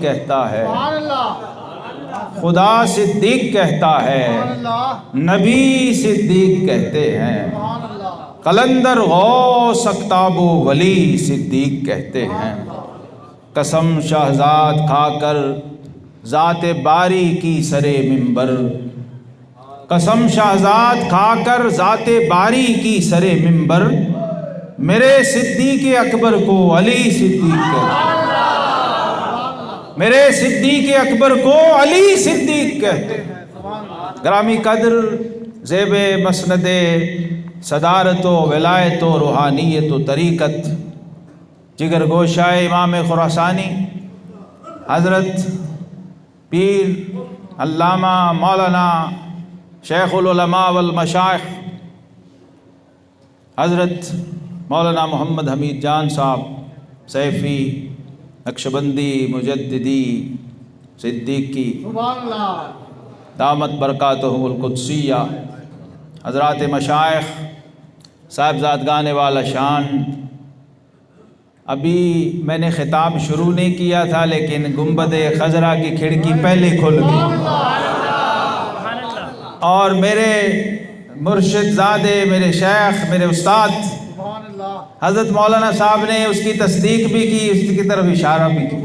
کہتا ہے، خدا صدیق کہتا ہے، نبی صدیق کہتے ہیں، قلندر غوث اقطاب و ولی صدیق کہتے ہیں۔ قسم شہزاد کھا کر ذات باری کی سرے منبر، قسم شہزاد کھا کر ذات باری کی سرے منبر، میرے صدیق اکبر کو علی صدیق کہتے ہیں، میرے صدیق اکبر کو علی صدیق کہتے ہیں۔ گرامی قدر زیب مسند صدارت و ولایت و روحانیت و طریقت جگر گوشہ امام خراسانی حضرت پیر علامہ مولانا شیخ العلماء والمشائخ حضرت مولانا محمد حمید جان صاحب سیفی نقشبندی مجددی صدیقی دامت برکاتہم القدسیہ، حضرات مشائخ صاحبزادگان والا شان، ابھی میں نے خطاب شروع نہیں کیا تھا لیکن گنبد خضرا کی کھڑکی پہلے کھل گئی اور میرے مرشد زادے، میرے شیخ، میرے استاد حضرت مولانا صاحب نے اس کی تصدیق بھی کی، اس کی طرف اشارہ بھی کی۔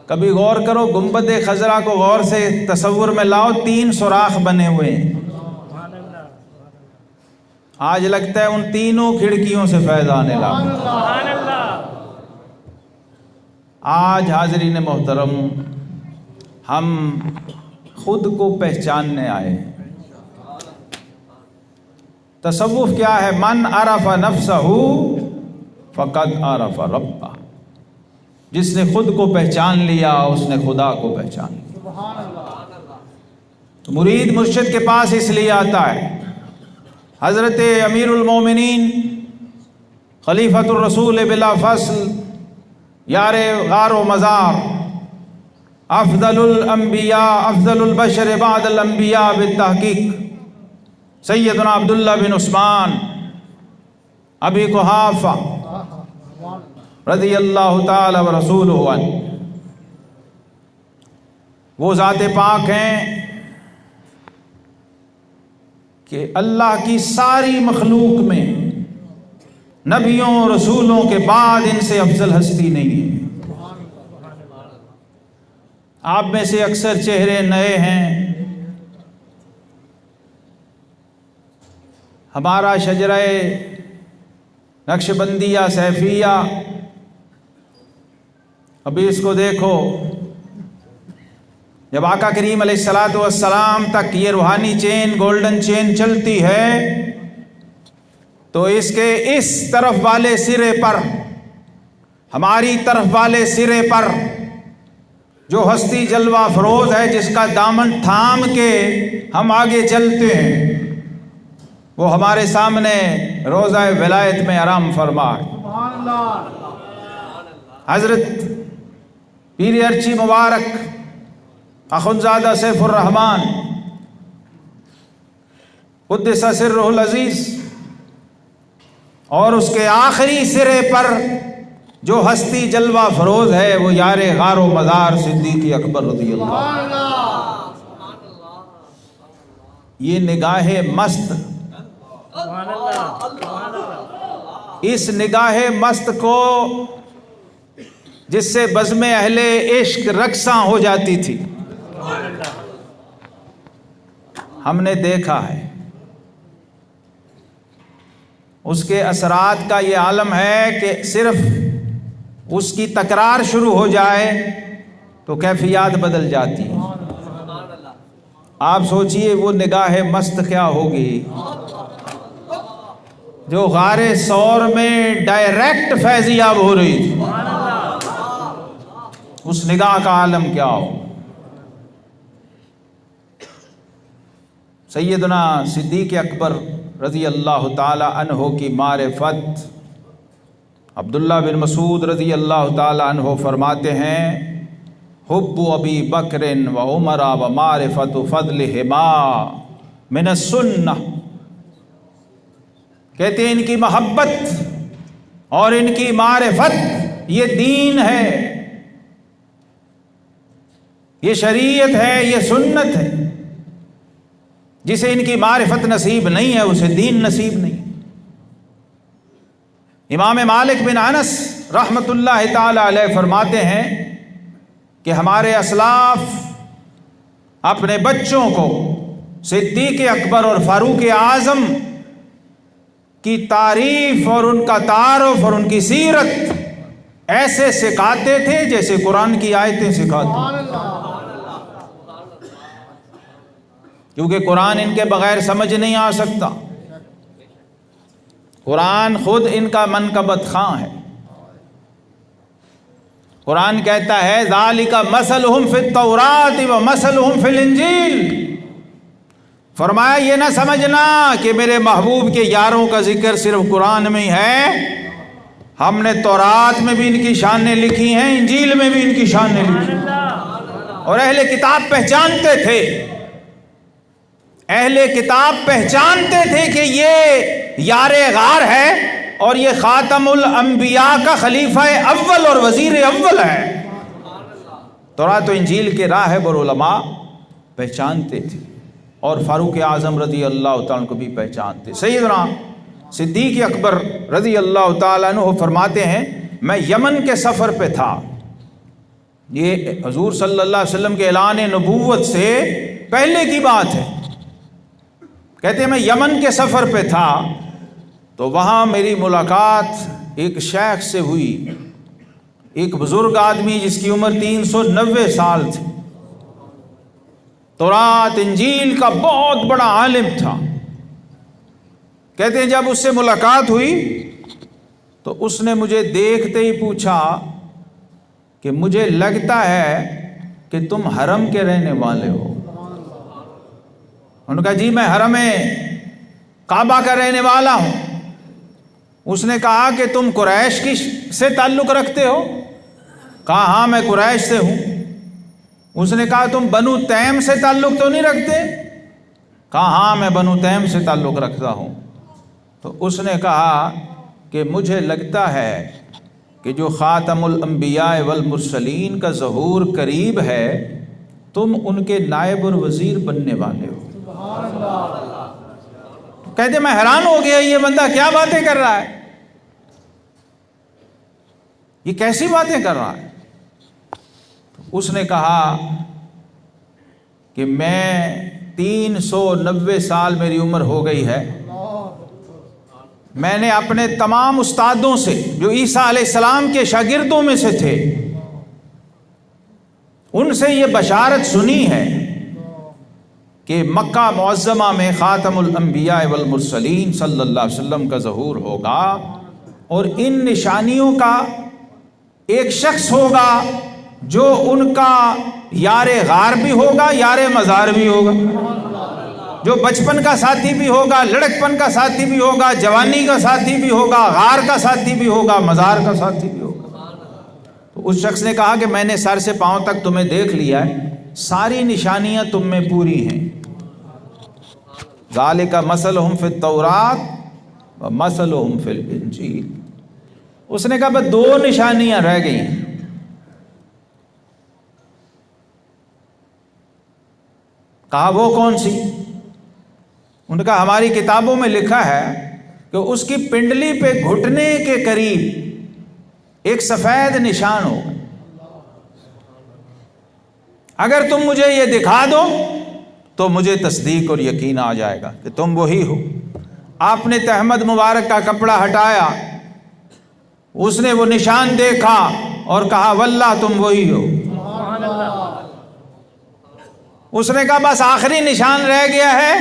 کبھی غور کرو، گنبد خضرا کو غور سے تصور میں لاؤ، 3 سوراخ بنے ہوئے ہیں۔ آج لگتا ہے ان تینوں کھڑکیوں سے فیض آنے لگا۔ آج حاضرین محترم ہم خود کو پہچاننے آئے۔ تصوف کیا ہے؟ من عرف نفسہ فقد عرف ربہ، جس نے خود کو پہچان لیا اس نے خدا کو پہچان لیا۔ تو مرید مرشد کے پاس اس لیے آتا ہے۔ حضرت امیر المومنین خلیفۃ الرسول بلا فصل یار غار و مزار افضل الانبیاء افضل البشر بعد الانبیاء بالتحقیق سیدنا عبداللہ بن عثمان ابی قحافہ رضی اللہ تعالی ورسولہ عنہ، وہ ذات پاک ہیں کہ اللہ کی ساری مخلوق میں نبیوں رسولوں کے بعد ان سے افضل ہستی نہیں ہے۔ آپ میں سے اکثر چہرے نئے ہیں۔ ہمارا شجرہ نقشبندیہ سیفیہ، ابھی اس کو دیکھو، جب آقا کریم علیہ السلام تک یہ روحانی چین، گولڈن چین چلتی ہے تو اس کے اس طرف والے سرے پر، ہماری طرف والے سرے پر جو ہستی جلوہ فروز ہے، جس کا دامن تھام کے ہم آگے چلتے ہیں، وہ ہمارے سامنے روضہ ولایت میں آرام فرما ہے۔ حضرت پیر ارچی مبارک اخندزادہ سیف الرحمن قدس سرہ العزیز، اور اس کے آخری سرے پر جو ہستی جلوہ فروز ہے وہ یار غار و مزار صدیق اکبر رضی اللہ۔ یہ نگاہ مست، اس نگاہ مست کو جس سے بزم اہل عشق رقصاں ہو جاتی تھی، ہم نے دیکھا ہے۔ اس کے اثرات کا یہ عالم ہے کہ صرف اس کی تکرار شروع ہو جائے تو کیفیات بدل جاتی ہیں۔ آپ سوچئے وہ نگاہ مست کیا ہوگی جو غار ثور میں ڈائریکٹ فیضیاب ہو رہی تھی، اس نگاہ کا عالم کیا ہو۔ سیدنا صدیق اکبر رضی اللہ تعالی عنہ کی معرفت، عبداللہ بن مسعود رضی اللہ تعالی عنہ فرماتے ہیں، حب ابی بکر و عمر و معرفت فضلہما من السنہ، کہتے ہیں ان کی محبت اور ان کی معرفت یہ دین ہے، یہ شریعت ہے، یہ سنت ہے۔ جسے ان کی معرفت نصیب نہیں ہے اسے دین نصیب نہیں۔ امام مالک بن انس رحمۃ اللہ تعالی علیہ فرماتے ہیں کہ ہمارے اسلاف اپنے بچوں کو صدیق اکبر اور فاروق اعظم کی تعریف اور ان کا تعارف اور ان کی سیرت ایسے سکھاتے تھے جیسے قرآن کی آیتیں سکھاتے، کیونکہ قرآن ان کے بغیر سمجھ نہیں آ سکتا۔ قرآن خود ان کا منقبت خواں ہے۔ قرآن کہتا ہے ذالک مثلہم فی التوراۃ ومثلہم فی الانجیل، فرمایا یہ نہ سمجھنا کہ میرے محبوب کے یاروں کا ذکر صرف قرآن میں ہی ہے، ہم نے تورات میں بھی ان کی شانیں لکھی ہیں، انجیل میں بھی ان کی شانیں لکھی ہیں۔ اور اہل کتاب پہچانتے تھے، اہل کتاب پہچانتے تھے کہ یہ یار غار ہے اور یہ خاتم الانبیاء کا خلیفہ اول اور وزیر اول ہے۔ تورات و انجیل کے راہب اور علماء پہچانتے تھے، اور فاروق اعظم رضی اللہ تعالیٰ عنہ کو بھی پہچانتے۔ سیدنا صدیق اکبر رضی اللہ تعالیٰ عنہ فرماتے ہیں میں یمن کے سفر پہ تھا، یہ حضور صلی اللہ علیہ وسلم کے اعلان نبوت سے پہلے کی بات ہے۔ کہتے ہیں میں یمن کے سفر پہ تھا تو وہاں میری ملاقات ایک شیخ سے ہوئی، ایک بزرگ آدمی جس کی عمر 390 سال تھی، تورات انجیل کا بہت بڑا عالم تھا۔ کہتے ہیں جب اس سے ملاقات ہوئی تو اس نے مجھے دیکھتے ہی پوچھا کہ مجھے لگتا ہے کہ تم حرم کے رہنے والے ہو۔ انہوں نے کہا جی میں حرم کعبہ کا رہنے والا ہوں۔ اس نے کہا کہ تم قریش سے تعلق رکھتے ہو؟ کہا ہاں میں قریش سے ہوں۔ اس نے کہا تم بنو تیم سے تعلق تو نہیں رکھتے؟ کہا ہاں میں بنو تیم سے تعلق رکھتا ہوں۔ تو اس نے کہا کہ مجھے لگتا ہے کہ جو خاتم الانبیاء والمرسلین کا ظہور قریب ہے تم ان کے نائب اور وزیر بننے والے ہو۔ کہتے میں حیران ہو گیا یہ بندہ کیا باتیں کر رہا ہے، یہ کیسی باتیں کر رہا ہے؟ اس نے کہا کہ میں 390 سال میری عمر ہو گئی ہے، میں نے اپنے تمام استادوں سے جو عیسیٰ علیہ السلام کے شاگردوں میں سے تھے ان سے یہ بشارت سنی ہے کہ مکہ معظمہ میں خاتم الانبیاء والمرسلین صلی اللہ علیہ وسلم کا ظہور ہوگا، اور ان نشانیوں کا ایک شخص ہوگا جو ان کا یار غار بھی ہوگا، یار مزار بھی ہوگا، جو بچپن کا ساتھی بھی ہوگا، لڑکپن کا ساتھی بھی ہوگا، جوانی کا ساتھی بھی ہوگا، غار کا ساتھی بھی ہوگا، مزار کا ساتھی بھی ہوگا۔ تو اس شخص نے کہا کہ میں نے سر سے پاؤں تک تمہیں دیکھ لیا ہے، ساری نشانیاں تم میں پوری ہیں۔ ذالک مثلہم فی التوراۃ ومثلہم فی الانجیل۔ اس نے کہا بس 2 نشانیاں رہ گئی ہیں۔ کہا وہ کون سی؟ انہوں نے کہا ہماری کتابوں میں لکھا ہے کہ اس کی پنڈلی پہ گھٹنے کے قریب ایک سفید نشان ہوگا، اگر تم مجھے یہ دکھا دو تو مجھے تصدیق اور یقین آ جائے گا کہ تم وہی ہو۔ آپ نے تحمد مبارک کا کپڑا ہٹایا، اس نے وہ نشان دیکھا اور کہا واللہ تم وہی ہو۔ اس نے کہا بس آخری نشان رہ گیا ہے،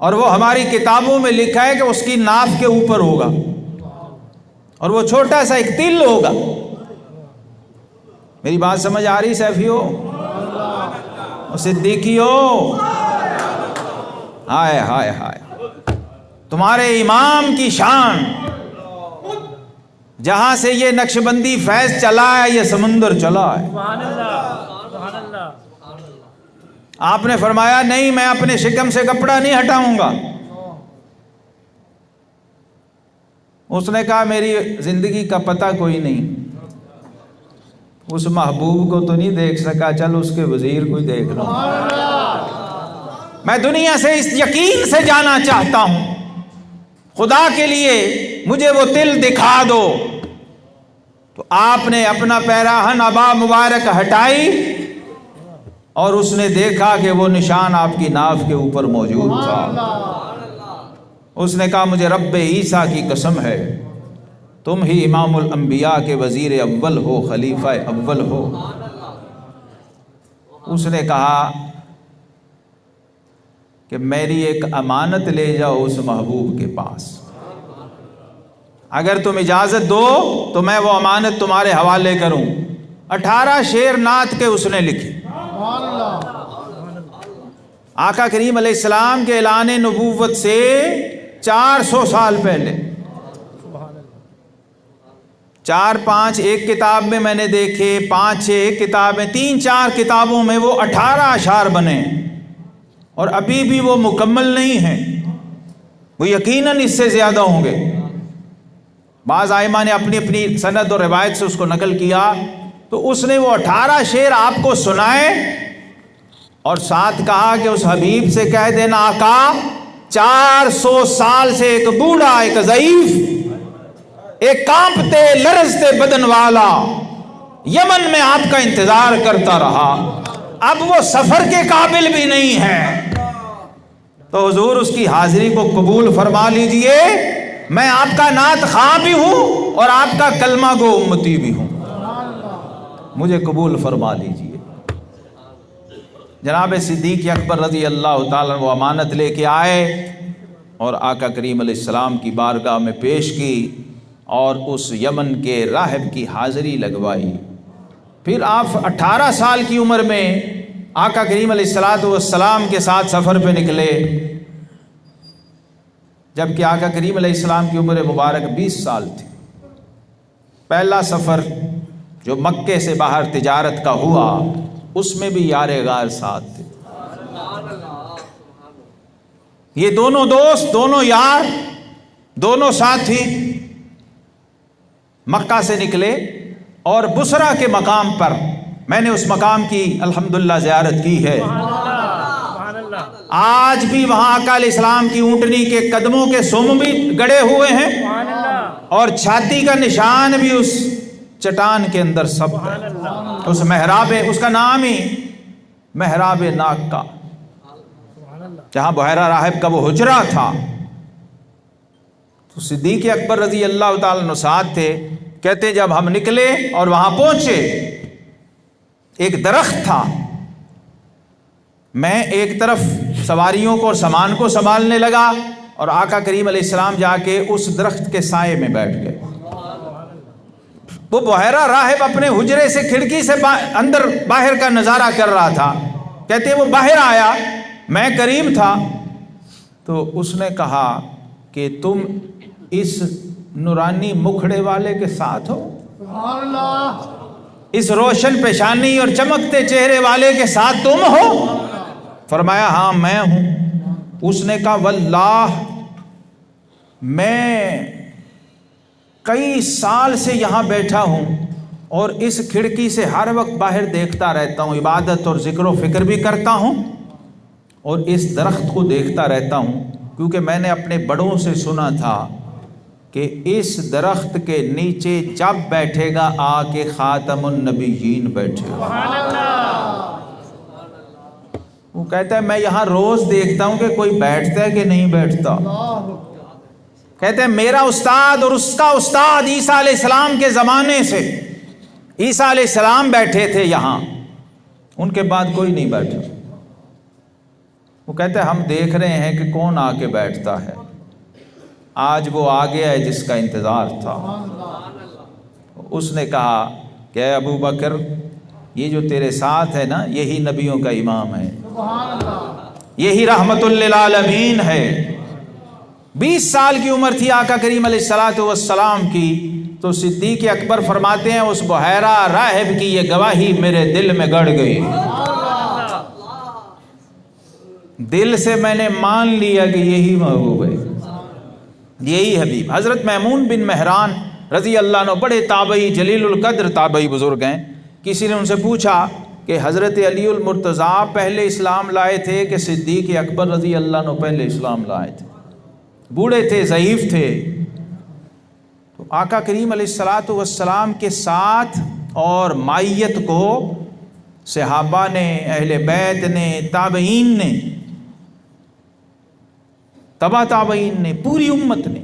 اور وہ ہماری کتابوں میں لکھا ہے کہ اس کی ناف کے اوپر ہوگا اور وہ چھوٹا سا ایک تل ہوگا۔ میری بات سمجھ آ رہی سیفیو اور صدیقیو؟ ہائے ہائے ہائے، تمہارے امام کی شان، جہاں سے یہ نقشبندی فیض چلا ہے یہ سمندر چلا ہے۔ آپ نے فرمایا نہیں میں اپنے شکم سے کپڑا نہیں ہٹاؤں گا۔ اس نے کہا میری زندگی کا پتہ کوئی نہیں۔ اس محبوب کو تو نہیں دیکھ سکا، چل اس کے وزیر کو ہی دیکھ لو۔ میں دنیا سے اس یقین سے جانا چاہتا ہوں، خدا کے لیے مجھے وہ تل دکھا دو۔ تو آپ نے اپنا پیراہن ابا مبارک ہٹائی اور اس نے دیکھا کہ وہ نشان آپ کی ناف کے اوپر موجود تھا۔ اس نے کہا مجھے رب عیسیٰ کی قسم ہے، تم ہی امام الانبیاء کے وزیر اول ہو، خلیفہ اول ہو۔ اس نے کہا کہ میری ایک امانت لے جاؤ اس محبوب کے پاس، اگر تم اجازت دو تو میں وہ امانت تمہارے حوالے کروں۔ 18 شعر نعت کے اس نے لکھی۔ آقا کریم علیہ السلام کے اعلان نبوت سے 400 سال پہلے، 4-5 ایک کتاب میں میں نے دیکھے، 5-6 ایک کتاب میں، 3-4 کتابوں میں وہ 18 اشعار بنے، اور ابھی بھی وہ مکمل نہیں ہیں، وہ یقیناً اس سے زیادہ ہوں گے۔ بعض ائمہ نے اپنی اپنی سند اور روایت سے اس کو نقل کیا، تو اس نے وہ 18 شعر آپ کو سنائے اور ساتھ کہا کہ اس حبیب سے کہہ دینا آقا 400 سال سے ایک بوڑھا، ایک ضعیف، ایک کانپتے لرزتے بدن والا یمن میں آپ کا انتظار کرتا رہا، اب وہ سفر کے قابل بھی نہیں ہے، تو حضور اس کی حاضری کو قبول فرما لیجئے، میں آپ کا نعت خواں بھی ہوں اور آپ کا کلمہ گو امتی بھی ہوں، مجھے قبول فرما لیجئے۔ جناب صدیق اکبر رضی اللہ تعالیٰ وہ امانت لے کے آئے اور آقا کریم علیہ السلام کی بارگاہ میں پیش کی اور اس یمن کے راہب کی حاضری لگوائی۔ پھر آپ 18 سال کی عمر میں آقا کریم علیہ السلام کے ساتھ سفر پہ نکلے، جبکہ آقا کریم علیہ السلام کی عمر مبارک 20 سال تھی۔ پہلا سفر جو مکے سے باہر تجارت کا ہوا، اس میں بھی یار غار ساتھ تھے۔ یہ دونوں دوست، دونوں یار، دونوں ساتھی مکہ سے نکلے اور بصرہ کے مقام پر، میں نے اس مقام کی الحمدللہ زیارت کی ہے، آج بھی وہاں آقا علیہ السلام کی اونٹنی کے قدموں کے سم بھی گڑے ہوئے ہیں اور چھاتی کا نشان بھی اس چٹان کے اندر سب ہے، اس محراب، اس کا نام ہی محراب ناک کا، جہاں بحیرہ راہب کا وہ حجرہ تھا۔ تو صدیق اکبر رضی اللہ تعالیٰ عنہ ساتھ تھے، کہتے ہیں جب ہم نکلے اور وہاں پہنچے، ایک درخت تھا، میں ایک طرف سواریوں کو اور سامان کو سنبھالنے لگا اور آقا کریم علیہ السلام جا کے اس درخت کے سائے میں بیٹھ گئے۔ وہ بحیرہ راہب اپنے حجرے سے کھڑکی سے اندر باہر کا نظارہ کر رہا تھا، کہتے ہیں وہ باہر آیا، میں قریب تھا، تو اس نے کہا کہ تم اس نورانی مکھڑے والے کے ساتھ ہو، اس روشن پیشانی اور چمکتے چہرے والے کے ساتھ تم ہو؟ فرمایا ہاں میں ہوں۔ اس نے کہا واللہ میں کئی سال سے یہاں بیٹھا ہوں اور اس کھڑکی سے ہر وقت باہر دیکھتا رہتا ہوں، عبادت اور ذکر و فکر بھی کرتا ہوں اور اس درخت کو دیکھتا رہتا ہوں، کیونکہ میں نے اپنے بڑوں سے سنا تھا کہ اس درخت کے نیچے جب بیٹھے گا آ کے خاتم النبیین بیٹھے گا۔ وہ کہتا ہے میں یہاں روز دیکھتا ہوں کہ کوئی بیٹھتا ہے کہ نہیں بیٹھتا۔ کہتے ہیں میرا استاد اور اس کا استاد عیسیٰ علیہ السلام کے زمانے سے، عیسیٰ علیہ السلام بیٹھے تھے یہاں، ان کے بعد کوئی نہیں بیٹھا۔ وہ کہتے ہیں ہم دیکھ رہے ہیں کہ کون آ کے بیٹھتا ہے، آج وہ آ گیا ہے جس کا انتظار تھا۔ اس نے کہا کہ اے ابو بکر، یہ جو تیرے ساتھ ہے نا، یہی نبیوں کا امام ہے، یہی رحمت للعالمین ہے۔ 20 سال کی عمر تھی آقا کریم علیہ السلام کی، تو صدیق اکبر فرماتے ہیں اس بحیرہ راہب کی یہ گواہی میرے دل میں گڑ گئی، دل سے میں نے مان لیا کہ یہی محبوب ہے، یہی حبیب۔ حضرت میمون بن مہران رضی اللہ عنہ بڑے تابعی، جلیل القدر تابعی بزرگ ہیں، کسی نے ان سے پوچھا کہ حضرت علی المرتضیٰ پہلے اسلام لائے تھے کہ صدیق اکبر رضی اللہ عنہ پہلے اسلام لائے تھے؟ بوڑھے تھے، ضعیف تھے. تو آقا کریم علیہ الصلاۃ والسلام کے ساتھ اور مائیت کو صحابہ نے، اہل بیت نے، تابعین نے، تبا تابعین نے، پوری امت نے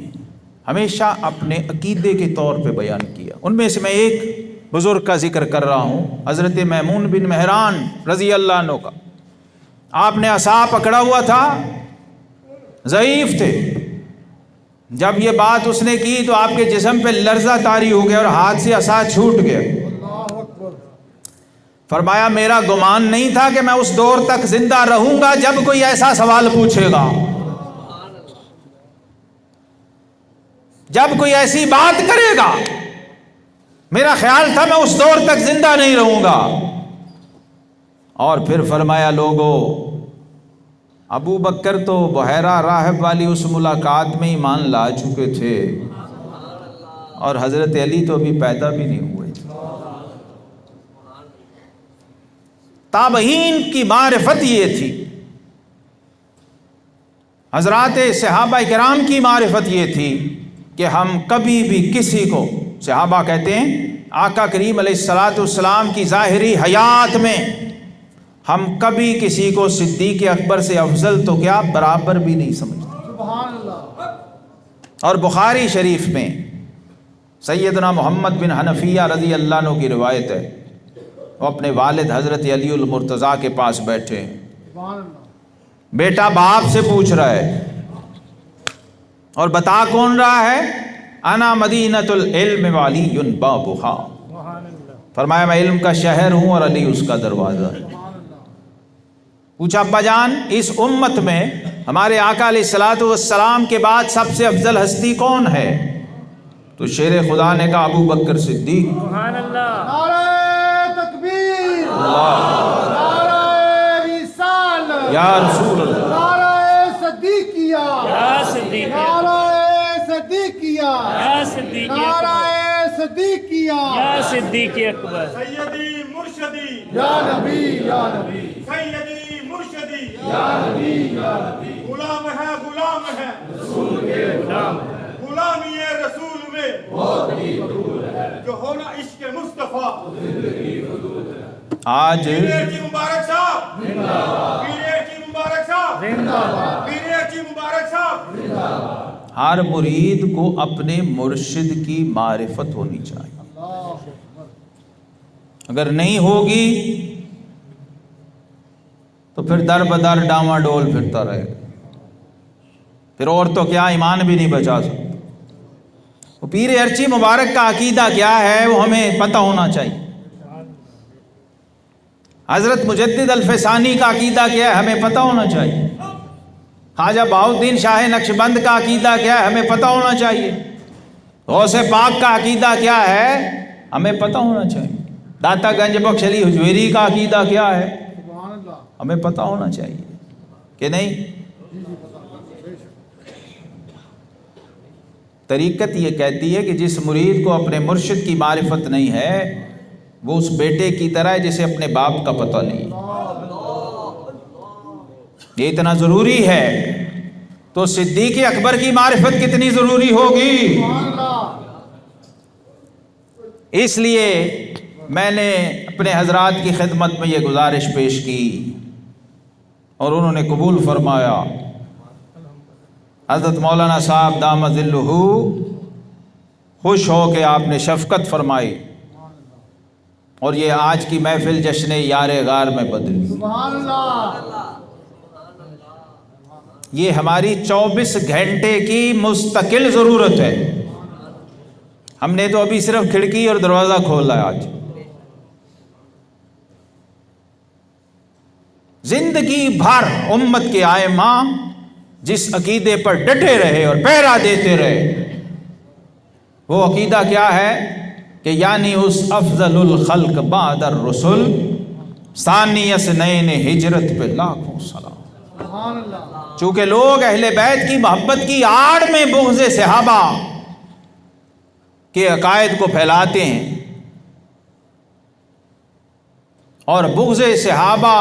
ہمیشہ اپنے عقیدے کے طور پہ بیان کیا. ان میں سے میں ایک بزرگ کا ذکر کر رہا ہوں، حضرت میمون بن مہران رضی اللہ عنہ کا. آپ نے عصا پکڑا ہوا تھا، ضعیف تھے. جب یہ بات اس نے کی تو آپ کے جسم پہ لرزہ طاری ہو گیا اور ہاتھ سے عصا چھوٹ گیا. فرمایا میرا گمان نہیں تھا کہ میں اس دور تک زندہ رہوں گا جب کوئی ایسا سوال پوچھے گا، جب کوئی ایسی بات کرے گا. میرا خیال تھا میں اس دور تک زندہ نہیں رہوں گا. اور پھر فرمایا لوگو، ابو بکر تو بحیرہ راہب والی اس ملاقات میں ایمان لا چکے تھے اور حضرت علی تو ابھی پیدا بھی نہیں ہوئے تھے. تابعین کی معرفت یہ تھی، حضرات صحابہ کرام کی معرفت یہ تھی کہ ہم کبھی بھی کسی کو، صحابہ کہتے ہیں آقا کریم علیہ الصلاۃ والسلام کی ظاہری حیات میں ہم کبھی کسی کو صدیق اکبر سے افضل تو کیا برابر بھی نہیں سمجھتے. سبحان اللہ. اور بخاری شریف میں سیدنا محمد بن حنفیہ رضی اللہ عنہ کی روایت ہے، وہ اپنے والد حضرت علی المرتضیٰ کے پاس بیٹھے ہیں. بیٹا باپ سے پوچھ رہا ہے اور بتا کون رہا ہے؟ انا مدینۃ العلم وعلی بابھا. فرمایا میں علم کا شہر ہوں اور علی اس کا دروازہ ہے. پوچھا ابا جان اس امت میں ہمارے آقا علیہ الصلوۃ والسلام کے بعد سب سے افضل ہستی کون ہے؟ تو شیر خدا نے کہا ابو بکر صدیق. سبحان اللہ. نعرہ تکبیر، نعرہ رسالت، یا رسول اللہ، نعرہ صدیقیہ، یا صدیقیہ، نعرہ صدیقیہ، یا صدیقیہ، نعرہ صدیقیہ، یا صدیق اکبر. سیدی مرشدی یا نبی یا نبی، سیدی مرشدی یا نبی یا نبی. غلام ہے غلام ہے رسول کے غلام ہے، غلامی رسول میں بہت بڑی فضول ہے، جو ہونا عشق مصطفیٰ زندگی فضول ہے. آج پیر کی مبارک صاحب زندہ باد، پیر کی مبارک صاحب زندہ باد، پیر کی مبارک صاحب زندہ باد. ہر مرید کو اپنے مرشد کی معرفت ہونی چاہیے. اگر نہیں ہوگی تو پھر در بدر ڈاما ڈول پھرتا رہے گا، پھر اور تو کیا ایمان بھی نہیں بچا سکتا. وہ پیر ارچی مبارک کا عقیدہ کیا ہے وہ ہمیں پتہ ہونا چاہیے. حضرت مجدد الفسانی کا عقیدہ کیا ہے ہمیں پتہ ہونا چاہیے. خواجہ بہاؤالدین شاہ نقشبند کا عقیدہ کیا ہے ہمیں پتہ ہونا چاہیے. غوث پاک کا عقیدہ کیا ہے ہمیں پتہ ہونا چاہیے. داتا گنج بخش علی حجویری کا عقیدہ کیا ہے ہمیں پتہ ہونا چاہیے کہ نہیں. طریقت یہ کہتی ہے کہ جس مرید کو اپنے مرشد کی معرفت نہیں ہے وہ اس بیٹے کی طرح ہے جسے اپنے باپ کا پتہ نہیں. یہ اتنا ضروری ہے تو صدیق اکبر کی معرفت کتنی ضروری ہوگی. اس لیے میں نے اپنے حضرات کی خدمت میں یہ گزارش پیش کی اور انہوں نے قبول فرمایا. حضرت مولانا صاحب دامت ظلہ خوش ہو کے آپ نے شفقت فرمائی اور یہ آج کی محفل جشن یار غار میں بدلی. سبحان اللہ. یہ ہماری 24 گھنٹے کی مستقل ضرورت ہے. ہم نے تو ابھی صرف کھڑکی اور دروازہ کھولا ہے. آج زندگی بھر امت کے ائمہ جس عقیدے پر ڈٹے رہے اور پہرا دیتے رہے وہ عقیدہ کیا ہے کہ یعنی اس افضل الخلق بعد الرسل ثانی اثنین ہجرت پہ لاکھوں سلام. چونکہ لوگ اہل بیت کی محبت کی آڑ میں بغض صحابہ کے عقائد کو پھیلاتے ہیں اور بغض صحابہ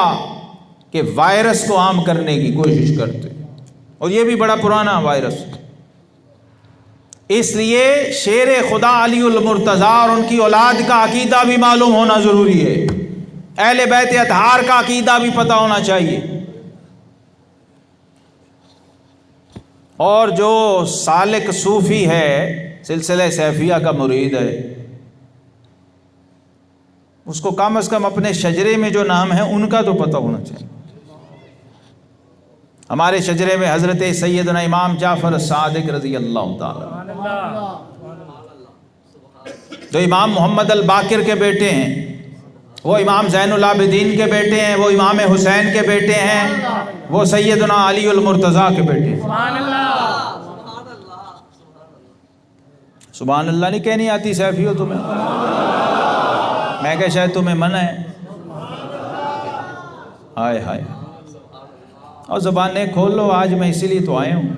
کے وائرس کو عام کرنے کی کوشش کرتے، اور یہ بھی بڑا پرانا وائرس۔ اس لیے شیر خدا علی المرتضیٰ اور ان کی اولاد کا عقیدہ بھی معلوم ہونا ضروری ہے، اہل بیت اطہار کا عقیدہ بھی پتہ ہونا چاہیے۔ اور جو سالک صوفی ہے، سلسلہ سیفیہ کا مرید ہے، اس کو کم از کم اپنے شجرے میں جو نام ہے ان کا تو پتہ ہونا چاہیے۔ ہمارے شجرے میں حضرت سیدنا امام جعفر صادق رضی اللہ تعالی جو امام محمد الباقر کے بیٹے ہیں، وہ امام زین العابدین کے بیٹے ہیں، وہ امام حسین کے بیٹے ہیں، وہ سیدنا علی المرتضیٰ کے بیٹے ہیں۔ سبحان اللہ نہیں کہنی آتی سیفی ہو تمہیں؟ میں کہ شاید تمہیں منع ہے۔ ہائے ہائے، اور زبانیں کھول لو، آج میں اسی لیے تو آیا ہوں۔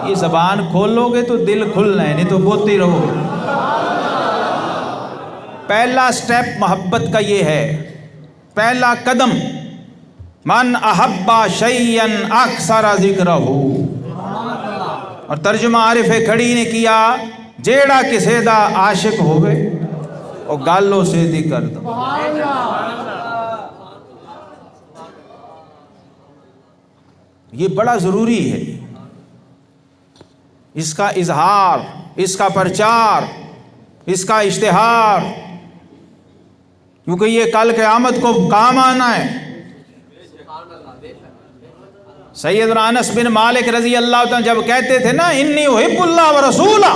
یہ زبان کھول لو گے تو دل کھلنا ہے، نہیں تو بولتے رہو گے۔ پہلا سٹیپ محبت کا یہ ہے، پہلا قدم، من احب شیئا اکثر ذکرہ، اور ترجمہ عارف کھڑی نے کیا، جیڑا کسے دا عاشق ہوئے اور گالوں سے دی کر دو۔ یہ بڑا ضروری ہے، اس کا اظہار، اس کا پرچار، اس کا اشتہار، کیونکہ یہ کل قیامت کو کام آنا ہے۔ سیدنا انس بن مالک رضی اللہ تعالیٰ جب کہتے تھے نا انی احب اللہ ورسولہ،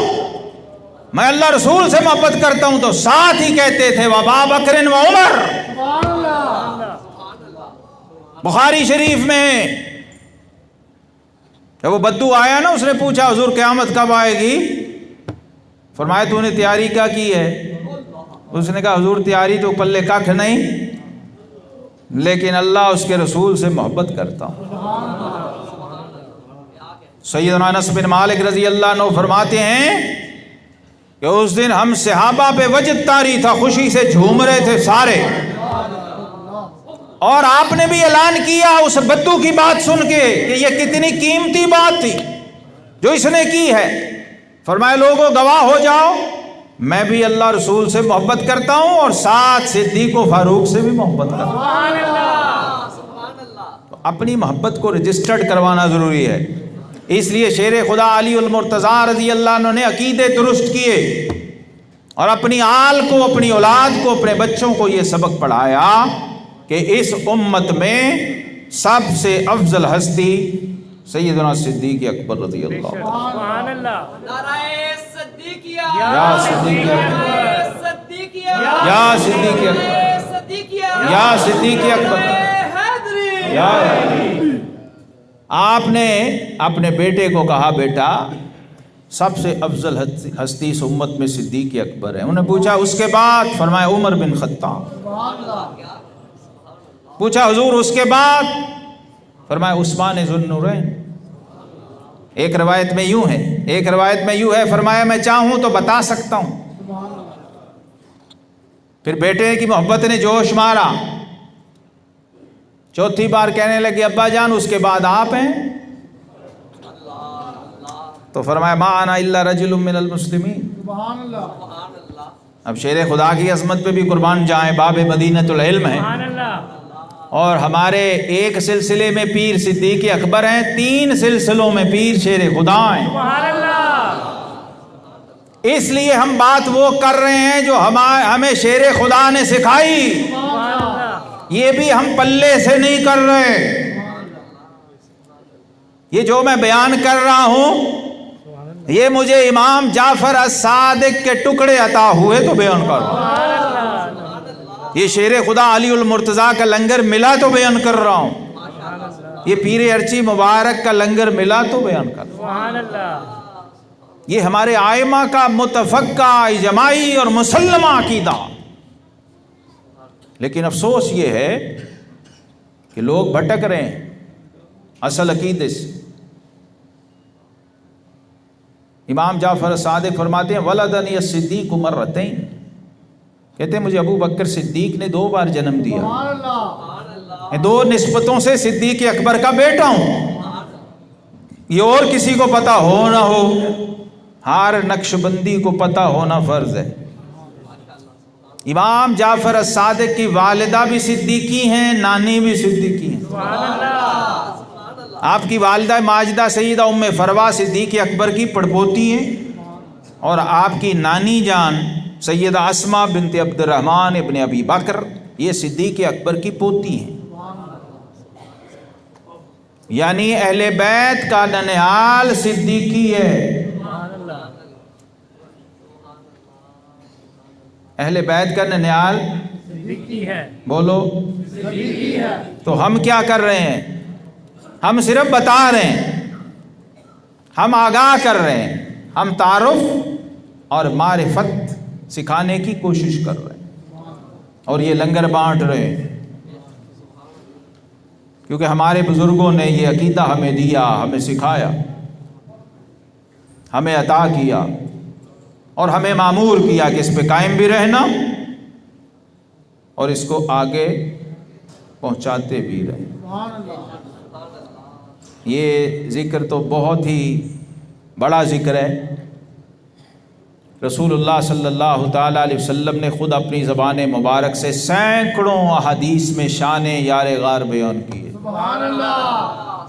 میں اللہ رسول سے محبت کرتا ہوں، تو ساتھ ہی کہتے تھے وابا بکر و عمر۔ بخاری شریف میں جب وہ بدو آیا نا، اس نے پوچھا حضور قیامت کب آئے گی؟ فرمایا تو نے تیاری کیا کی ہے؟ اس نے کہا حضور تیاری تو پلے کھ نہیں، لیکن اللہ اس کے رسول سے محبت کرتا ہوں۔ سیدنا انس بن مالک رضی اللہ عنہ فرماتے ہیں کہ اس دن ہم صحابہ پہ وجد طاری تھا، خوشی سے جھوم رہے تھے سارے، اور آپ نے بھی اعلان کیا اس بدو کی بات سن کے کہ یہ کتنی قیمتی بات تھی جو اس نے کی ہے۔ فرمایا لوگوں گواہ ہو جاؤ، میں بھی اللہ رسول سے محبت کرتا ہوں اور ساتھ صدیق و فاروق سے بھی محبت کرتا ہوں۔ تو اپنی محبت کو رجسٹرڈ کروانا ضروری ہے۔ اس لیے شیر خدا علی المرتضیٰ رضی اللہ عنہ نے عقیدے درست کیے اور اپنی آل کو، اپنی اولاد کو، اپنے بچوں کو یہ سبق پڑھایا کہ اس امت میں سب سے افضل ہستی سیدنا صدیق اکبر رضی اللہ عنہ۔ یا صدیق اکبر، یا صدیق اکبر، یا صدیق اکبر، یا آپ نے اپنے بیٹے کو کہا بیٹا سب سے افضل ہستی اس امت میں صدیق اکبر ہے۔ انہوں نے پوچھا اس کے بعد؟ فرمایا عمر بن خطاب۔ پوچھا حضور اس کے بعد؟ فرمایا عثمان ذو النورین۔ ایک روایت میں یوں ہے، ایک روایت میں یوں ہے، فرمایا میں چاہوں تو بتا سکتا ہوں۔ پھر بیٹے کی محبت نے جوش مارا، چوتھی بار کہنے لگے ابا جان اس کے بعد آپ ہیں؟ تو فرمایا ما انا الا رجل من المسلمین۔ اب شیر خدا کی عظمت پہ بھی قربان جائیں، باب مدینۃ العلم ہے، اور ہمارے ایک سلسلے میں پیر صدیق اکبر ہیں، 3 سلسلوں میں پیر شیر خدا ہیں۔ اس لیے ہم بات وہ کر رہے ہیں جو ہمیں شیر خدا نے سکھائی، یہ بھی ہم پلے سے نہیں کر رہے۔ یہ جو میں بیان کر رہا ہوں یہ مجھے امام جعفر الصادق کے ٹکڑے عطا ہوئے تو بیان کر رہا ہوں، یہ شیر خدا علی المرتضیٰ کا لنگر ملا تو بیان کر رہا ہوں، یہ پیر ارچی مبارک کا لنگر ملا تو بیان کر رہا ہوں۔ یہ ہمارے آئمہ کا متفقہ اجماعی اور مسلمہ عقیدہ۔ لیکن افسوس یہ ہے کہ لوگ بھٹک رہے ہیں اصل عقیدے سے۔ امام جعفر صادق فرماتے ہیں ولدنی الصدیق مرتین، کہتے ہیں مجھے ابو بکر صدیق نے 2 بار جنم دیا، میں 2 نسبتوں سے صدیق اکبر کا بیٹا ہوں، یہ اور کسی کو پتہ ہو نہ ہو، ہر نقش بندی کو پتہ ہونا فرض ہے۔ امام جعفر الصادق کی والدہ بھی صدیقی ہیں، نانی بھی صدیقی ہیں۔ آپ کی والدہ ماجدہ سیدہ ام فروا صدیق اکبر کی پڑپوتی ہیں، اور آپ کی نانی جان سیدہ اسماء بنت عبد الرحمن ابن ابی بکر یہ صدیق اکبر کی پوتی ہیں۔ یعنی اہل بیت کا ننہال صدیقی ہے، اہل بیت کا ننہال صدیقی ہے، بولو صدیقی ہے۔ تو ہم کیا کر رہے ہیں؟ ہم صرف بتا رہے ہیں، ہم آگاہ کر رہے ہیں، ہم تعارف اور معرفت سکھانے کی کوشش کر رہے ہیں، اور یہ لنگر بانٹ رہے ہیں، کیونکہ ہمارے بزرگوں نے یہ عقیدہ ہمیں دیا، ہمیں سکھایا، ہمیں عطا کیا، اور ہمیں مامور کیا کہ اس پہ قائم بھی رہنا اور اس کو آگے پہنچاتے بھی رہے۔ یہ ذکر تو بہت ہی بڑا ذکر ہے۔ رسول اللہ صلی اللہ تعالیٰ علیہ وسلم نے خود اپنی زبان مبارک سے سینکڑوں احادیث میں شان یار غار بیان کی ہے۔ سبحان اللہ۔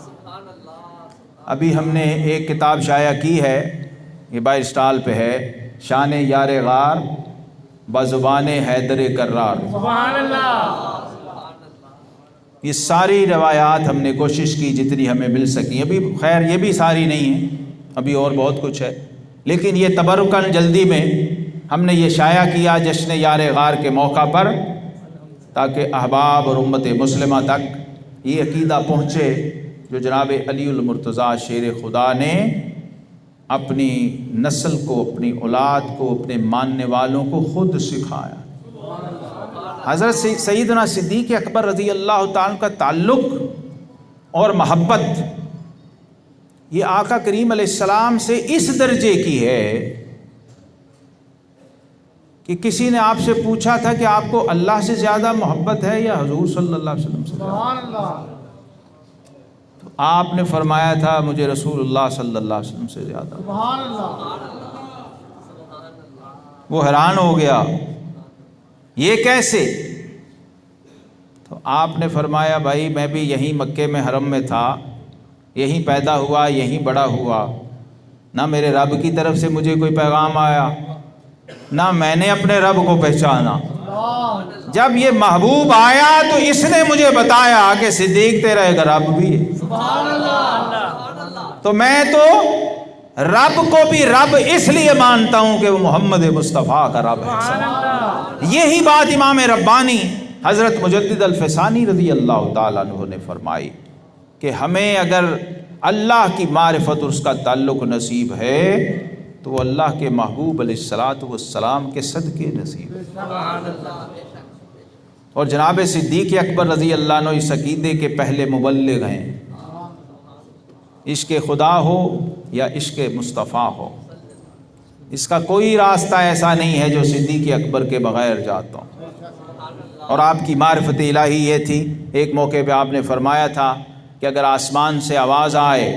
ابھی ہم نے ایک کتاب شائع کی ہے، یہ باہر اسٹال پہ ہے، شان یار غار بزبان حیدر کرار۔ سبحان اللہ۔ یہ ساری روایات ہم نے کوشش کی جتنی ہمیں مل سکی، ابھی خیر یہ بھی ساری نہیں ہیں، ابھی اور بہت کچھ ہے، لیکن یہ تبرکاً جلدی میں ہم نے یہ شائع کیا جشن یار غار کے موقع پر، تاکہ احباب اور امت مسلمہ تک یہ عقیدہ پہنچے جو جناب علی المرتضیٰ شیر خدا نے اپنی نسل کو، اپنی اولاد کو، اپنے ماننے والوں کو خود سکھایا۔ حضرت سیدنا صدیق اکبر رضی اللہ تعالیٰ کا تعلق اور محبت یہ آقا کریم علیہ السلام سے اس درجے کی ہے کہ کسی نے آپ سے پوچھا تھا کہ آپ کو اللہ سے زیادہ محبت ہے یا حضور صلی اللہ علیہ وسلم سے؟ سبحان اللہ۔ تو آپ نے فرمایا تھا مجھے رسول اللہ صلی اللہ علیہ وسلم سے زیادہ۔ سبحان اللہ۔ وہ حیران ہو گیا، یہ کیسے؟ تو آپ نے فرمایا بھائی میں بھی یہیں مکے میں حرم میں تھا، یہیں پیدا ہوا، یہیں بڑا ہوا، نہ میرے رب کی طرف سے مجھے کوئی پیغام آیا، نہ میں نے اپنے رب کو پہچانا۔ جب یہ محبوب آیا تو اس نے مجھے بتایا کہ صدیق تیرا ایک رب بھی ہے۔ سبحان اللہ۔ تو میں تو رب کو بھی رب اس لیے مانتا ہوں کہ وہ محمد مصطفیٰ کا رب ہے۔ یہی بات امام ربانی حضرت مجدد الفسانی رضی اللہ تعالیٰ عنہ نے فرمائی کہ ہمیں اگر اللہ کی معرفت اور اس کا تعلق نصیب ہے تو وہ اللہ کے محبوب علیہ الصلوۃ والسلام کے صدقے نصیب ہے۔ اور جناب صدیق اکبر رضی اللہ عنہ اس عقیدے کے پہلے مبلغ ہیں، عشق خدا ہو یا عشق مصطفیٰ ہو، اس کا کوئی راستہ ایسا نہیں ہے جو صدیق اکبر کے بغیر جاتا ہوں۔ اور آپ کی معرفت الہی یہ تھی، ایک موقع پہ آپ نے فرمایا تھا کہ اگر آسمان سے آواز آئے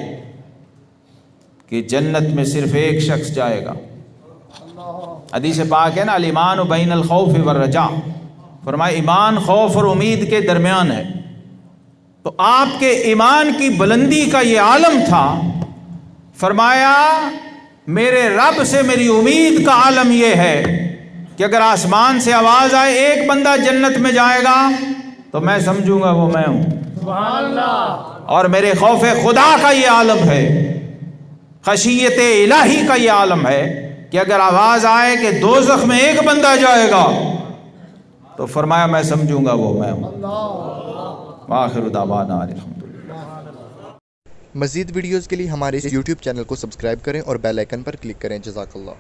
کہ جنت میں صرف ایک شخص جائے گا، حدیث پاک ہے نا الایمان بین الخوف والرجاء، فرمایا ایمان خوف اور امید کے درمیان ہے، تو آپ کے ایمان کی بلندی کا یہ عالم تھا، فرمایا میرے رب سے میری امید کا عالم یہ ہے کہ اگر آسمان سے آواز آئے ایک بندہ جنت میں جائے گا تو میں سمجھوں گا وہ میں ہوں۔ سبحان اللہ۔ اور میرے خوف خدا کا یہ عالم ہے، خشیت الہی کا یہ عالم ہے کہ اگر آواز آئے کہ دوزخ میں ایک بندہ جائے گا تو فرمایا میں سمجھوں گا وہ میں ہوں۔ وآخر دعوانا الحمدللہ۔ مزید ویڈیوز کے لیے ہمارے YouTube چینل کو سبسکرائب کریں اور بیل آئیکن پر کلک کریں۔ جزاک اللہ۔